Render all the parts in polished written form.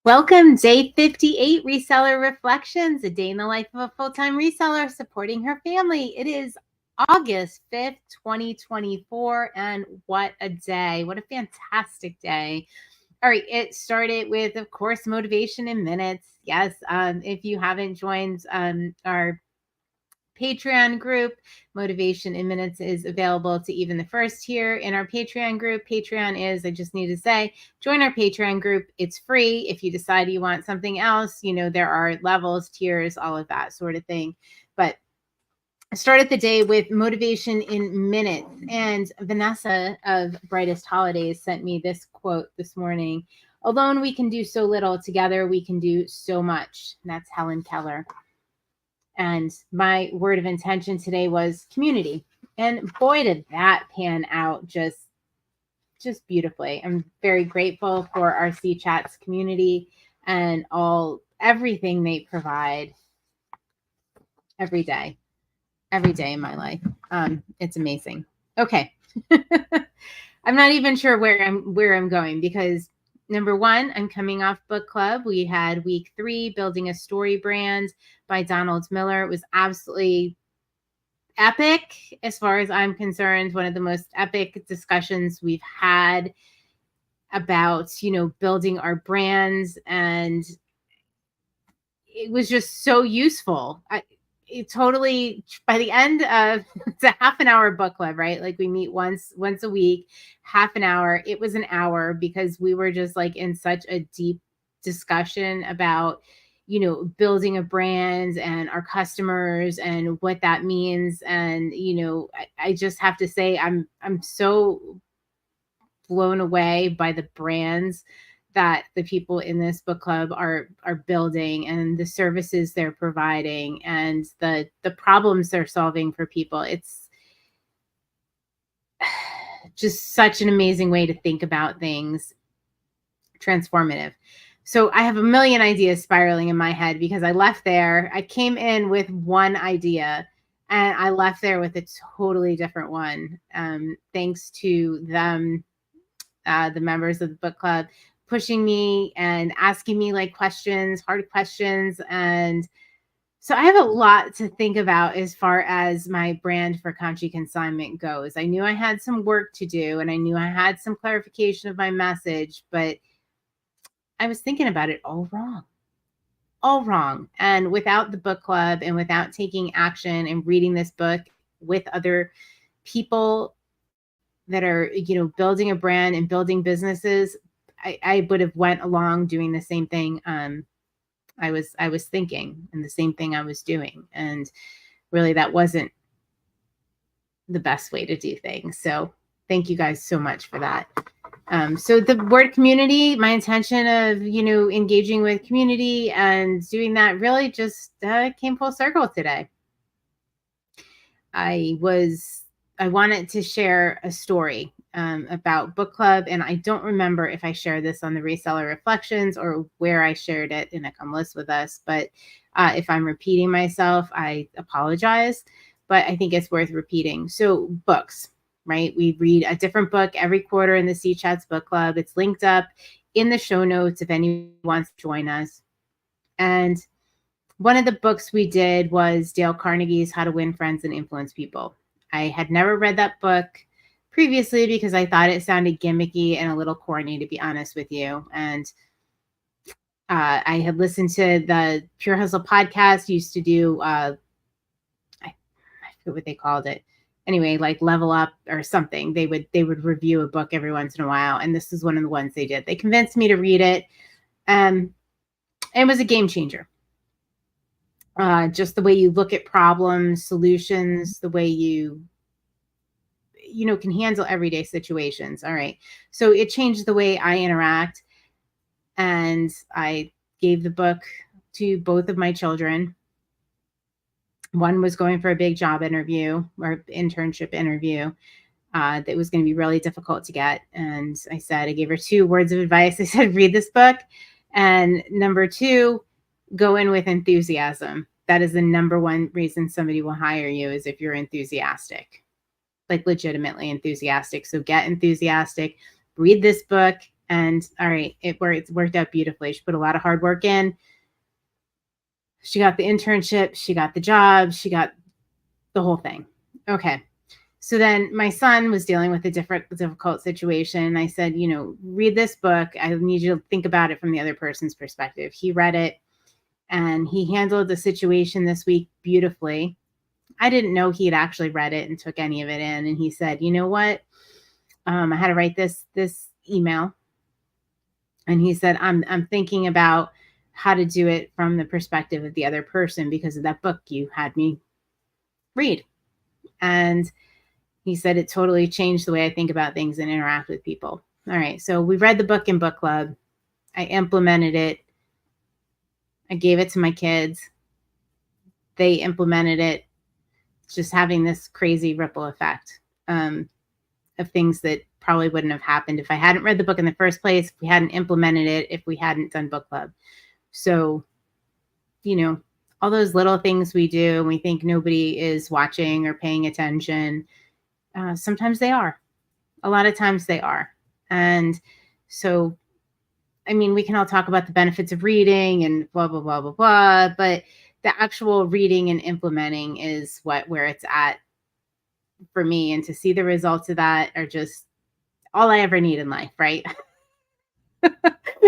Welcome, day 58, Reseller Reflections, a day in the life of a full-time reseller supporting her family. It is August 5th, 2024, and what a day. What a fantastic day. All right, it started with, of course, motivation in minutes. Yes, if you haven't joined our Patreon group, Motivation in Minutes is available to even the first tier in our Patreon group. Patreon is, I just need to say, join our Patreon group. It's free. If you decide you want something else, there are levels, tiers, all of that sort of thing. But I started the day with motivation in minutes. And Vanessa of Brightest Holidays sent me this quote this morning. Alone, we can do so little. Together, we can do so much. And that's Helen Keller. And my word of intention today was community. And boy, did that pan out just beautifully. I'm very grateful for our Chats community and everything they provide every day in my life. It's amazing. Okay. I'm not even sure where I'm going because number one, I'm coming off book club. We had week 3, Building a Story Brand by Donald Miller. It was absolutely epic as far as I'm concerned. One of the most epic discussions we've had about, building our brands. And it was just so useful. It totally, by the end of, it's a half an hour book club, right? Like we meet once a week, half an hour. It was an hour because we were just like in such a deep discussion about, building a brand and our customers and what that means. And, I just have to say, I'm so blown away by the brands that the people in this book club are building and the services they're providing and the problems they're solving for people. It's just such an amazing way to think about things. Transformative. So I have a million ideas spiraling in my head because I left there. I came in with one idea and I left there with a totally different one. Thanks to them, the members of the book club, pushing me and asking me like questions, hard questions. And so I have a lot to think about as far as my brand for Consignment goes. I knew I had some work to do and I knew I had some clarification of my message, but I was thinking about it all wrong. And without the book club and without taking action and reading this book with other people that are, building a brand and building businesses, I would have went along doing the same thing I was thinking and the same thing I was doing. And really that wasn't the best way to do things. So thank you guys so much for that. So the word community, my intention of, engaging with community and doing that really just came full circle today. I wanted to share a story about book club, and I don't remember if I shared this on the Reseller Reflections or where I shared it in a Come List With Us, but if I'm repeating myself, I apologize, but I think it's worth repeating. So books, right? We read a different book every quarter in the Chats book club. It's linked up in the show notes if anyone wants to join us. And one of the books we did was Dale Carnegie's How to Win Friends and Influence People. I had never read that book previously because I thought it sounded gimmicky and a little corny, to be honest with you. And I had listened to the Pure Hustle podcast, used to do, I forget what they called it. Anyway, like Level Up or something. They would review a book every once in a while. And this is one of the ones they did. They convinced me to read it. It was a game changer. Just the way you look at problems, solutions, the way you can handle everyday situations. All right. So it changed the way I interact. And I gave the book to both of my children. One was going for a big job interview or internship interview that was going to be really difficult to get. And I gave her 2 words of advice. I said, read this book. And number 2, go in with enthusiasm. That is the number one reason somebody will hire you, is if you're enthusiastic, like legitimately enthusiastic. So get enthusiastic, read this book, And all right, it's worked out beautifully. She put a lot of hard work in. She got the internship, she got the job, she got the whole thing. Okay. So then my son was dealing with a difficult situation. I said, read this book. I need you to think about it from the other person's perspective. He read it and he handled the situation this week beautifully. I didn't know he had actually read it and took any of it in. And he said, you know what? I had to write this email. And he said, I'm thinking about how to do it from the perspective of the other person because of that book you had me read. And he said it totally changed the way I think about things and interact with people. All right. So we read the book in book club. I implemented it. I gave it to my kids. They implemented it. Just having this crazy ripple effect of things that probably wouldn't have happened if I hadn't read the book in the first place, if we hadn't implemented it, if we hadn't done book club. So, all those little things we do and we think nobody is watching or paying attention. Sometimes they are. A lot of times they are. And so, we can all talk about the benefits of reading and blah, blah, blah, blah, blah, but the actual reading and implementing is where it's at for me. And to see the results of that are just all I ever need in life, right?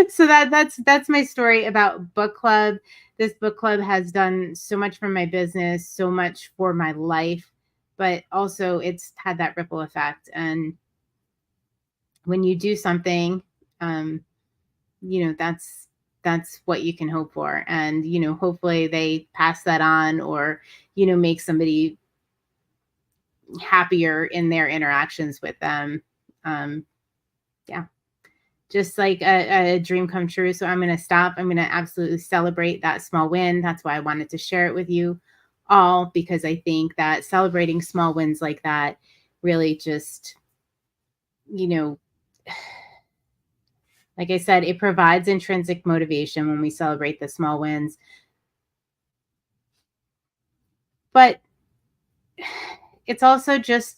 So that's my story about book club. This book club has done so much for my business, so much for my life, but also it's had that ripple effect. And when you do something, that's what you can hope for. And, hopefully they pass that on or, make somebody happier in their interactions with them. Yeah. Just like a dream come true. So I'm going to stop. I'm going to absolutely celebrate that small win. That's why I wanted to share it with you all, because I think that celebrating small wins like that really just, like I said, it provides intrinsic motivation when we celebrate the small wins. But it's also just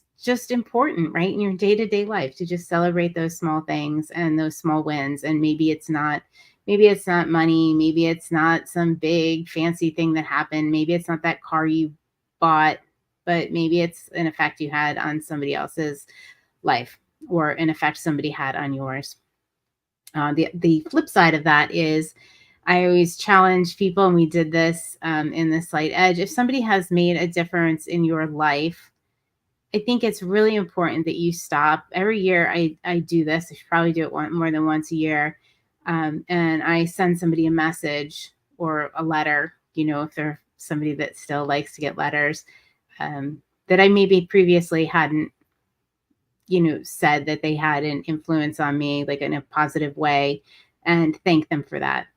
important, right? In your day-to-day life to just celebrate those small things and those small wins. And maybe it's not money. Maybe it's not some big fancy thing that happened. Maybe it's not that car you bought, but maybe it's an effect you had on somebody else's life or an effect somebody had on yours. The flip side of that is I always challenge people, and we did this in the Slight Edge. If somebody has made a difference in your life, I think it's really important that you stop. Every year I do this. I should probably do it more than once a year. And I send somebody a message or a letter, if they're somebody that still likes to get letters, that I maybe previously hadn't, said that they had an influence on me, like in a positive way, and thank them for that.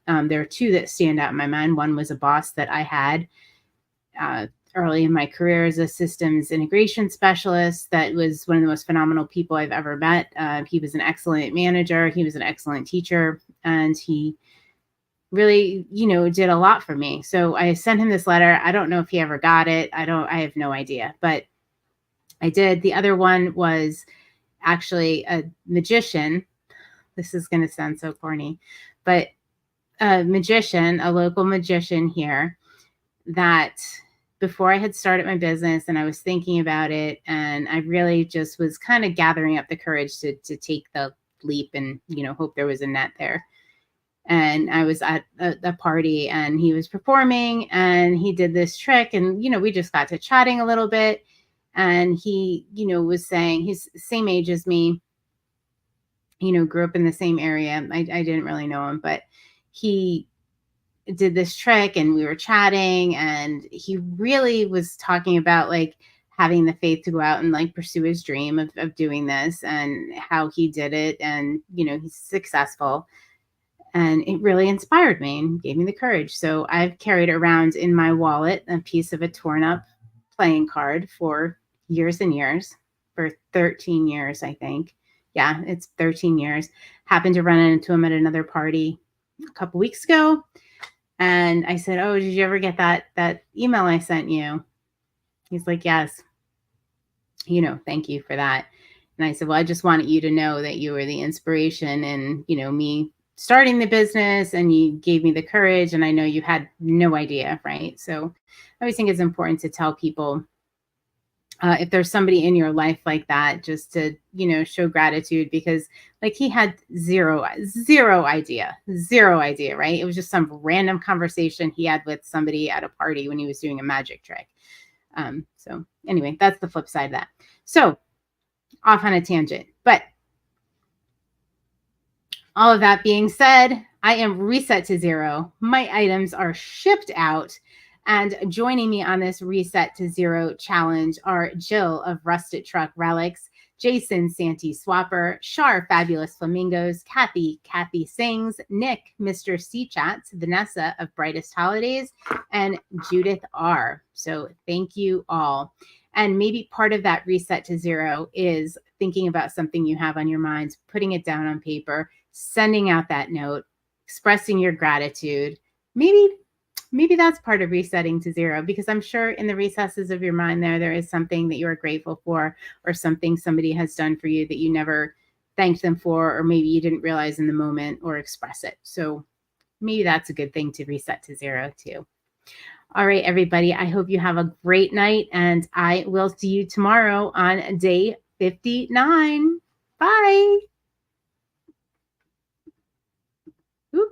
There are two that stand out in my mind. One was a boss that I had early in my career as a systems integration specialist. That was one of the most phenomenal people I've ever met. He was an excellent manager. He was an excellent teacher, and he really, did a lot for me. So I sent him this letter. I don't know if he ever got it. I have no idea, but I did. The other one was actually a magician. This is going to sound so corny, but a magician, a local magician here, that before I had started my business and I was thinking about it, and I really just was kind of gathering up the courage to take the leap and, hope there was a net there. And I was at a party and he was performing and he did this trick, and, we just got to chatting a little bit. And he, was saying he's the same age as me, grew up in the same area. I didn't really know him, but he did this trick and we were chatting, and he really was talking about like having the faith to go out and like pursue his dream of doing this and how he did it. And, he's successful. And it really inspired me and gave me the courage. So I've carried around in my wallet a piece of a torn up playing card for years and years, for 13 years, I think. Yeah, it's 13 years. Happened to run into him at another party a couple weeks ago. And I said, "Oh, did you ever get that email I sent you?" He's like, "Yes. Thank you for that." And I said, well, I just wanted you to know that you were the inspiration and, me starting the business, and you gave me the courage, and I know you had no idea. Right. So I always think it's important to tell people, if there's somebody in your life like that, just to, show gratitude, because like he had zero idea, right? It was just some random conversation he had with somebody at a party when he was doing a magic trick. So anyway, that's the flip side of that. So off on a tangent, but all of that being said, I am reset to zero. My items are shipped out. And joining me on this Reset to Zero challenge are Jill of Rusted Truck Relics, Jason Santee Swapper, Shar Fabulous Flamingos, Kathy Sings, Nick Mr. C Chats, Vanessa of Brightest Holidays, and Judith R. So thank you all. And maybe part of that Reset to Zero is thinking about something you have on your minds, putting it down on paper, sending out that note, expressing your gratitude. Maybe that's part of resetting to zero, because I'm sure in the recesses of your mind there is something that you are grateful for, or something somebody has done for you that you never thanked them for, or maybe you didn't realize in the moment or express it. So maybe that's a good thing to reset to zero too. All right, everybody, I hope you have a great night, and I will see you tomorrow on day 59. Bye. Oop.